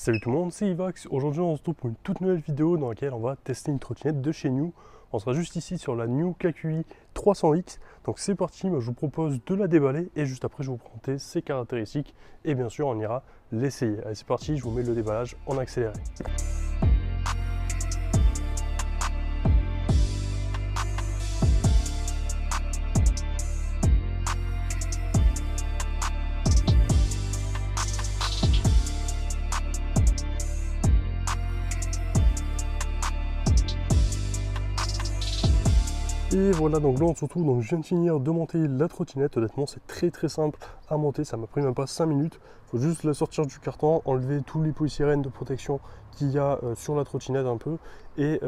Salut tout le monde, c'est Ivax. Aujourd'hui on se retrouve pour une toute nouvelle vidéo dans laquelle on va tester une trottinette de chez New. On sera juste ici sur la New KQi 300X. Donc c'est parti, moi je vous propose de la déballer et juste après je vais vous présenter ses caractéristiques et bien sûr on ira l'essayer. Allez c'est parti, je vous mets le déballage en accéléré. Et voilà, donc là on se retrouve, donc je viens de finir de monter la trottinette. Honnêtement c'est très simple à monter, ça m'a pris même pas 5 minutes. Il faut juste la sortir du carton, enlever tous les polystyrènes de protection qu'il y a sur la trottinette un peu. Et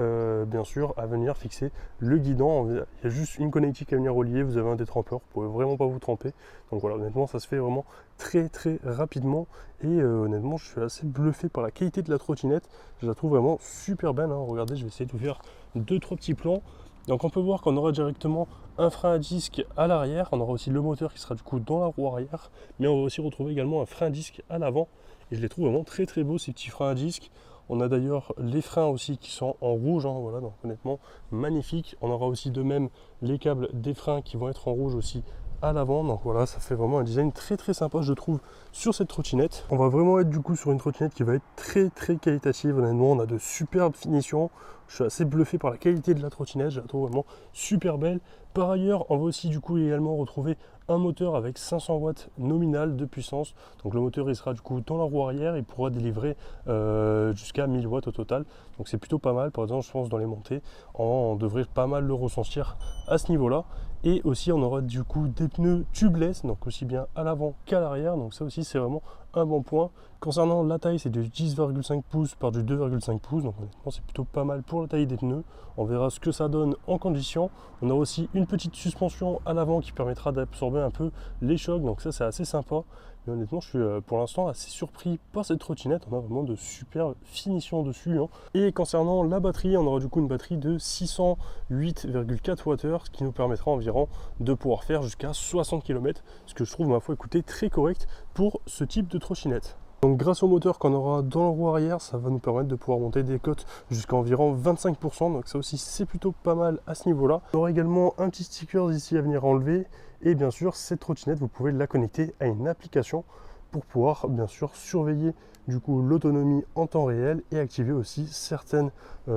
bien sûr à venir fixer le guidon. Il y a juste une connectique à venir relier, vous avez un détrempeur, vous pouvez vraiment pas vous tremper. Donc voilà, honnêtement ça se fait vraiment très rapidement. Et honnêtement je suis assez bluffé par la qualité de la trottinette. Je la trouve vraiment super belle, hein. Regardez, je vais essayer de vous faire 2-3 petits plans. Donc on peut voir qu'on aura directement un frein à disque à l'arrière, on aura aussi le moteur qui sera du coup dans la roue arrière, mais on va aussi retrouver également un frein à disque à l'avant, et je les trouve vraiment très beaux ces petits freins à disque. On a d'ailleurs les freins aussi qui sont en rouge, hein, voilà, donc honnêtement magnifique. On aura aussi de même les câbles des freins qui vont être en rouge aussi à l'avant, donc voilà, ça fait vraiment un design très sympa je trouve sur cette trottinette. On va vraiment être du coup sur une trottinette qui va être très qualitative. Honnêtement on a de superbes finitions, je suis assez bluffé par la qualité de la trottinette, je la trouve vraiment super belle. Par ailleurs on va aussi du coup également retrouver un moteur avec 500 watts nominal de puissance. Donc le moteur il sera du coup dans la roue arrière, il pourra délivrer jusqu'à 1000 watts au total. Donc c'est plutôt pas mal, par exemple je pense dans les montées, on devrait pas mal le ressentir à ce niveau là. Et aussi on aura du coup des pneus tubeless, donc aussi bien à l'avant qu'à l'arrière, donc ça aussi c'est vraiment un bon point. Concernant la taille, c'est de 10,5 pouces par du 2,5 pouces, donc honnêtement c'est plutôt pas mal pour la taille des pneus. On verra ce que ça donne en condition. On a aussi une petite suspension à l'avant qui permettra d'absorber un peu les chocs, donc ça c'est assez sympa. Mais honnêtement je suis pour l'instant assez surpris par cette trottinette, on a vraiment de super finitions dessus, hein. Et concernant la batterie, on aura du coup une batterie de 608,4 Wh, ce qui nous permettra environ de pouvoir faire jusqu'à 60 km, ce que je trouve ma foi écoutez très correct pour ce type de trottinette. Donc grâce au moteur qu'on aura dans la roue arrière, ça va nous permettre de pouvoir monter des cotes jusqu'à environ 25%, donc ça aussi c'est plutôt pas mal à ce niveau là. On aura également un petit sticker ici à venir enlever, et bien sûr cette trottinette vous pouvez la connecter à une application pour pouvoir bien sûr surveiller du coup l'autonomie en temps réel et activer aussi certaines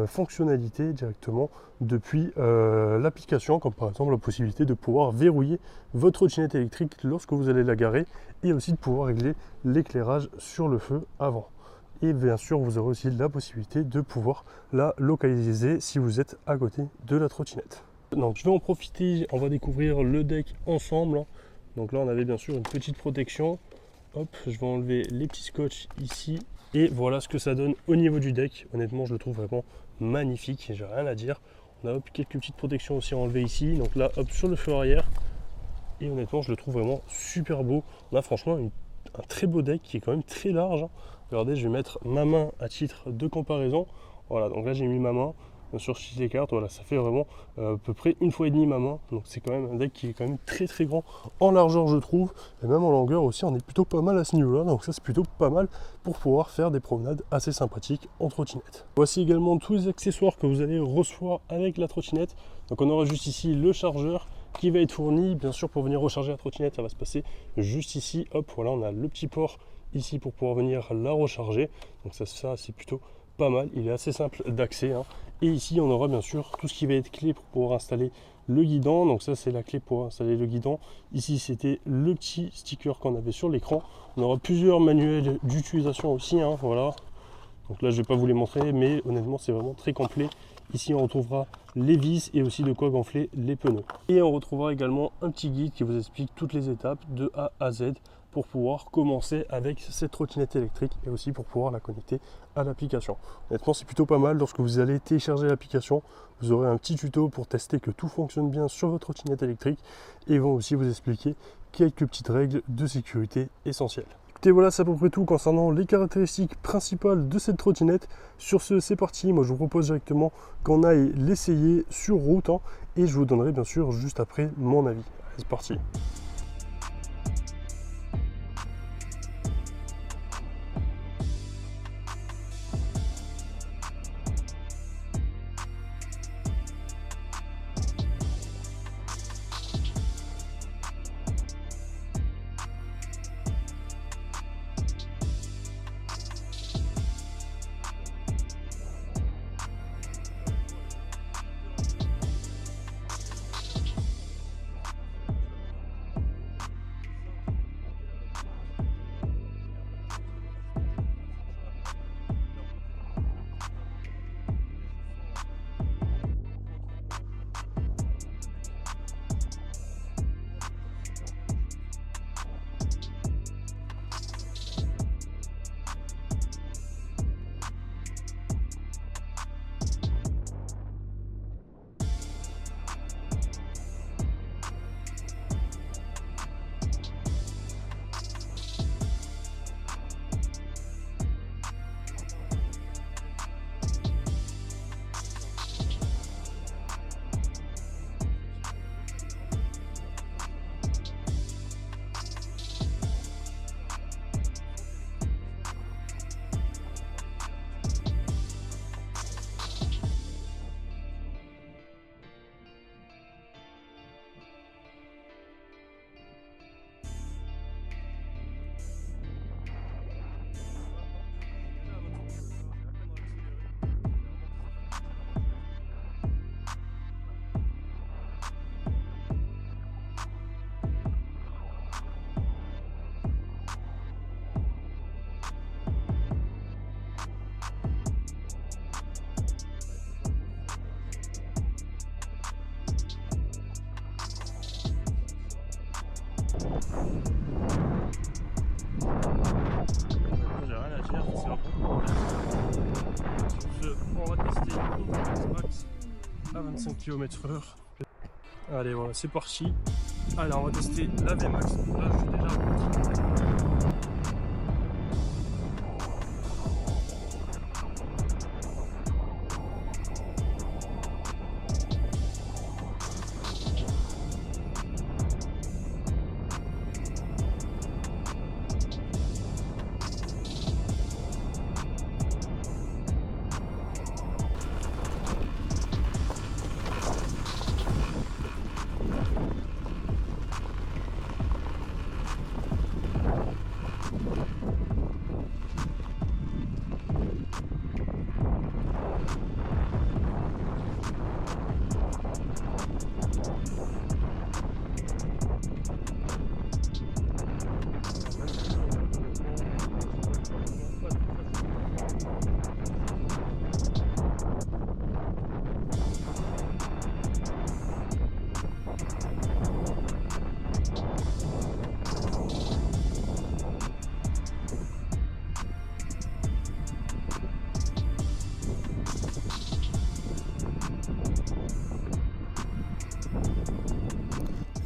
fonctionnalités directement depuis l'application, comme par exemple la possibilité de pouvoir verrouiller votre trottinette électrique lorsque vous allez la garer, et aussi de pouvoir régler l'éclairage sur le feu avant. Et bien sûr vous aurez aussi la possibilité de pouvoir la localiser si vous êtes à côté de la trottinette. Donc je vais en profiter, on va découvrir le deck ensemble. Donc là on avait bien sûr une petite protection. Hop, je vais enlever les petits scotch ici, et voilà ce que ça donne au niveau du deck. Honnêtement je le trouve vraiment magnifique, j'ai rien à dire. On a hop, quelques petites protections aussi à enlever ici, donc là hop sur le feu arrière, et honnêtement je le trouve vraiment super beau. On a franchement un très beau deck qui est quand même très large, hein. Regardez, je vais mettre ma main à titre de comparaison. Voilà, donc là j'ai mis ma main sur les cartes, voilà, ça fait vraiment à peu près 1,5 fois ma main, donc c'est quand même un deck qui est quand même très grand en largeur je trouve, et même en longueur aussi on est plutôt pas mal à ce niveau là, donc ça c'est plutôt pas mal pour pouvoir faire des promenades assez sympathiques en trottinette. Voici également tous les accessoires que vous allez recevoir avec la trottinette. Donc on aura juste ici le chargeur qui va être fourni, bien sûr pour venir recharger la trottinette ça va se passer juste ici, hop, voilà, on a le petit port ici pour pouvoir venir la recharger, donc ça c'est plutôt pas mal, il est assez simple d'accès, hein. Et ici on aura bien sûr tout ce qui va être clé pour pouvoir installer le guidon, donc ça c'est la clé pour installer le guidon. Ici c'était le petit sticker qu'on avait sur l'écran. On aura plusieurs manuels d'utilisation aussi, hein, voilà. Donc là je vais pas vous les montrer, mais honnêtement c'est vraiment très complet. Ici on retrouvera les vis et aussi de quoi gonfler les pneus. Et on retrouvera également un petit guide qui vous explique toutes les étapes de A à Z pour pouvoir commencer avec cette trottinette électrique, et aussi pour pouvoir la connecter à l'application. Honnêtement c'est plutôt pas mal. Lorsque vous allez télécharger l'application, vous aurez un petit tuto pour tester que tout fonctionne bien sur votre trottinette électrique, et ils vont aussi vous expliquer quelques petites règles de sécurité essentielles. Écoutez, voilà, c'est à peu près tout concernant les caractéristiques principales de cette trottinette. Sur ce, c'est parti. Moi, je vous propose directement qu'on aille l'essayer sur route, hein, et je vous donnerai bien sûr juste après mon avis. Allez, c'est parti. en l'air. On va tester le max à 25 km/h. Allez, voilà, c'est parti. Allez, on va tester la VMAX. Là, je suis déjà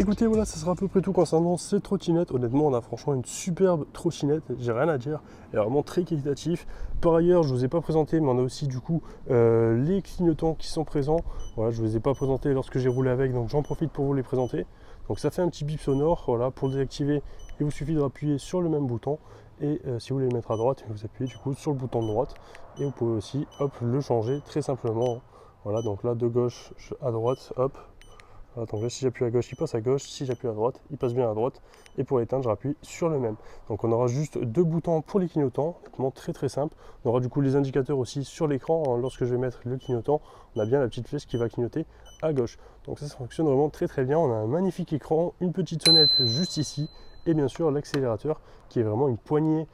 Écoutez, voilà, ça sera à peu près tout concernant cette trottinette. Honnêtement, on a franchement une superbe trottinette, j'ai rien à dire, elle est vraiment très qualitative. Par ailleurs, je ne vous ai pas présenté, mais on a aussi du coup les clignotants qui sont présents. Voilà, je ne vous les ai pas présentés lorsque j'ai roulé avec, donc j'en profite pour vous les présenter. Donc ça fait un petit bip sonore, voilà, pour le désactiver, il vous suffit d'appuyer sur le même bouton. Et si vous voulez le mettre à droite, vous appuyez du coup sur le bouton de droite. Et vous pouvez aussi, hop, le changer très simplement. Voilà, donc là de gauche à droite, hop. Voilà, donc là, si j'appuie à gauche, il passe à gauche. Si j'appuie à droite, il passe bien à droite. Et pour l'éteindre, j'appuie sur le même. Donc on aura juste deux boutons pour les clignotants, honnêtement très très simple. On aura du coup les indicateurs aussi sur l'écran. Lorsque je vais mettre le clignotant, on a bien la petite flèche qui va clignoter à gauche. Donc ça fonctionne vraiment très très bien. On a un magnifique écran, une petite sonnette juste ici. Et bien sûr l'accélérateur qui est vraiment une poignée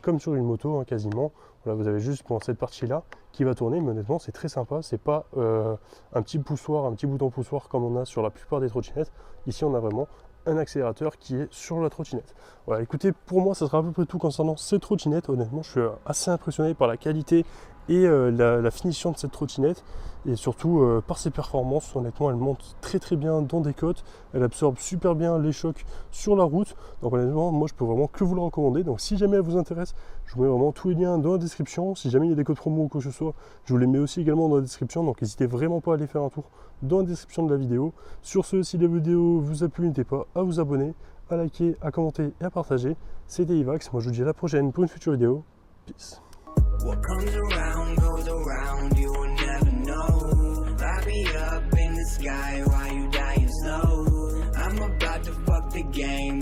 comme sur une moto hein, quasiment. Voilà, vous avez juste pour cette partie là qui va tourner, mais honnêtement c'est très sympa, c'est pas un petit poussoir, un petit bouton poussoir comme on a sur la plupart des trottinettes. Ici on a vraiment un accélérateur qui est sur la trottinette. Voilà, écoutez, pour moi ça sera à peu près tout concernant cette trottinette. Honnêtement je suis assez impressionné par la qualité et la finition de cette trottinette, et surtout par ses performances. Honnêtement elle monte très très bien dans des côtes, elle absorbe super bien les chocs sur la route, donc honnêtement moi je peux vraiment que vous le recommander. Donc si jamais elle vous intéresse, je vous mets vraiment tous les liens dans la description. Si jamais il y a des codes promo ou quoi que ce soit, je vous les mets aussi également dans la description, donc n'hésitez vraiment pas à aller faire un tour dans la description de la vidéo. Sur ce, si la vidéo vous a plu, n'hésitez pas à vous abonner, à liker, à commenter et à partager. C'était Ivax, moi je vous dis à la prochaine pour une future vidéo. Peace. What comes around goes around, you will never know. Light me up in the sky while you dying slow. I'm about to fuck the game.